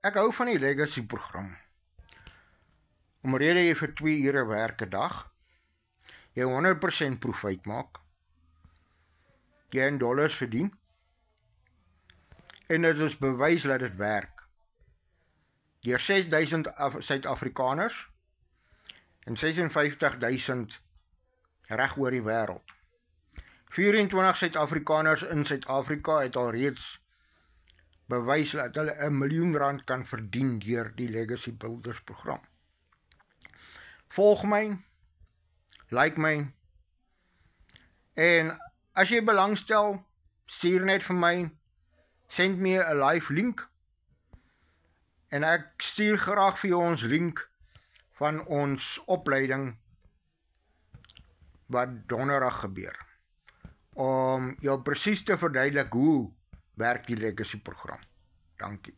Ek hou van die Legacy program. Omrede jy vir 2 ure werk 'n dag, jy 100% profijt maak, jy in dollars verdien, en dit is bewys dat dit werk. Deur 6.000 Suid-Afrikaners en 56.000 reg oor die wêreld. 24 Suid-Afrikaners in Suid-Afrika het al reeds bewys dat hulle R1 miljoen kan verdien deur die Legacy Builders program. Volg my, like my, en as jy belangstel, stuur net vir my, send me 'n live link, en ek stuur graag vir jou ons link van ons opleiding wat donderdag gebeur, om jou presies te verduidelik hoe werk die Legacy program. Dankie.